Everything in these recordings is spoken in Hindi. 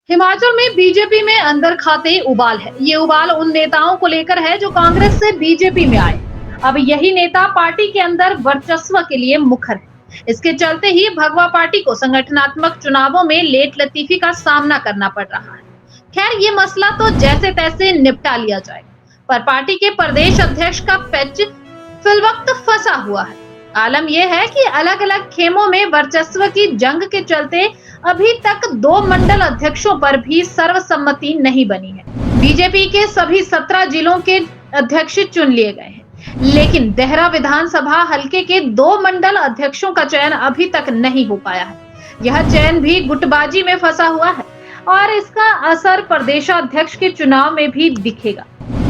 हिमाचल में बीजेपी में अंदर खाते उबाल है। ये उबाल उन नेताओं को लेकर है जो कांग्रेस से बीजेपी में आए। अब यही नेता पार्टी के अंदर वर्चस्व के लिए मुखर है। इसके चलते ही भगवा पार्टी को संगठनात्मक चुनावों में लेट लतीफी का सामना करना पड़ रहा है। खैर, ये मसला तो जैसे तैसे निपटा लिया जाएगा, पर पार्टी के प्रदेश अध्यक्ष का पैच फिलवक्त फंसा हुआ है। आलम यह है कि अलग अलग खेमों में वर्चस्व की जंग के चलते अभी तक 2 मंडल अध्यक्षों पर भी सर्वसम्मति नहीं बनी है। बीजेपी के सभी 17 जिलों के अध्यक्ष चुन लिए गए हैं, लेकिन देहरा विधानसभा हलके के 2 मंडल अध्यक्षों का चयन अभी तक नहीं हो पाया है। यह चयन भी गुटबाजी में फंसा हुआ है और इसका असर प्रदेशाध्यक्ष के चुनाव में भी दिखेगा।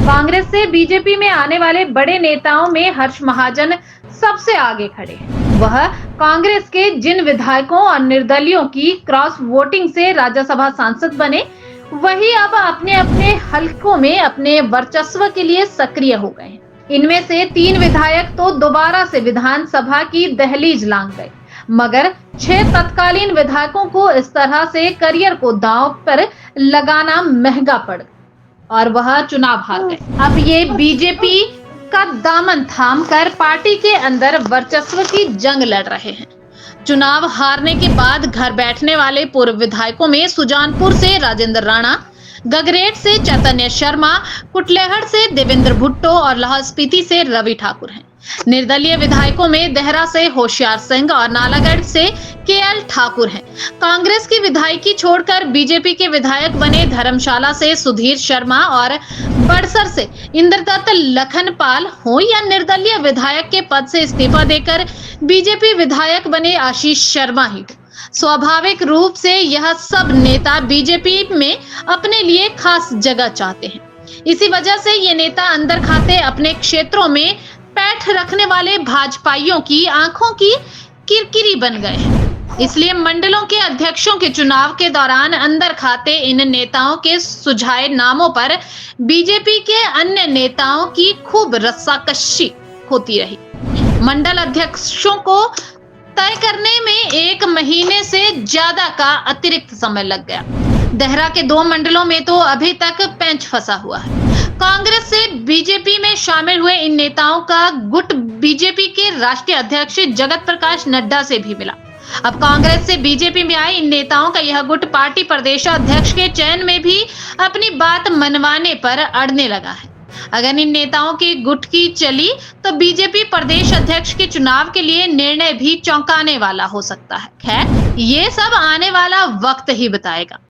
कांग्रेस से बीजेपी में आने वाले बड़े नेताओं में हर्ष महाजन सबसे आगे खड़े हैं। वह कांग्रेस के जिन विधायकों और निर्दलियों की क्रॉस वोटिंग से राज्यसभा सांसद बने, वही अब अपने अपने हलकों में अपने वर्चस्व के लिए सक्रिय हो गए हैं। इनमें से 3 विधायक तो दोबारा से विधानसभा की दहलीज लांघ गए, मगर 6 तत्कालीन विधायकों को इस तरह से करियर को दांव पर लगाना महंगा पड़ गया और वह चुनाव हार गए। अब ये बीजेपी का दामन थाम कर पार्टी के अंदर वर्चस्व की जंग लड़ रहे हैं। चुनाव हारने के बाद घर बैठने वाले पूर्व विधायकों में सुजानपुर से राजेंद्र राणा, गगरेट से चैतन्य शर्मा, कुटलेहड़ से देवेंद्र भुट्टो और लाहौल स्पीति से रवि ठाकुर हैं। निर्दलीय विधायकों में देहरा से होशियार सिंह और नालागढ़ से केएल ठाकुर हैं। कांग्रेस की विधायकी छोड़कर बीजेपी के विधायक बने धर्मशाला से सुधीर शर्मा और बड़सर से इंद्रदत्त लखनपाल हो या निर्दलीय विधायक के पद से इस्तीफा देकर बीजेपी विधायक बने आशीष शर्मा ही। स्वाभाविक रूप से यह सब नेता बीजेपी में अपने लिए खास जगह चाहते हैं। इसी वजह से ये नेता अंदर खाते अपने क्षेत्रों में पैठ रखने वाले भाजपाइयों की आंखों की किरकिरी बन गए हैं। इसलिए मंडलों के अध्यक्षों के चुनाव के दौरान अंदर खाते इन नेताओं के सुझाए नामों पर बीजेपी के अन्य नेताओं की खूब रस्साकशी होती रही। मंडल अध्यक्षों को तय करने में 1 महीने से ज्यादा का अतिरिक्त समय लग गया। देहरा के 2 मंडलों में तो अभी तक पेंच फंसा हुआ है। कांग्रेस से बीजेपी में शामिल हुए इन नेताओं का गुट बीजेपी के राष्ट्रीय अध्यक्ष जगत प्रकाश नड्डा से भी मिला। अब कांग्रेस से बीजेपी में आए इन नेताओं का यह गुट पार्टी प्रदेशाध्यक्ष के चयन में भी अपनी बात मनवाने पर अड़ने लगा है। अगर इन नेताओं की गुट की चली तो बीजेपी प्रदेश अध्यक्ष के चुनाव के लिए निर्णय भी चौंकाने वाला हो सकता है। खैर, ये सब आने वाला वक्त ही बताएगा।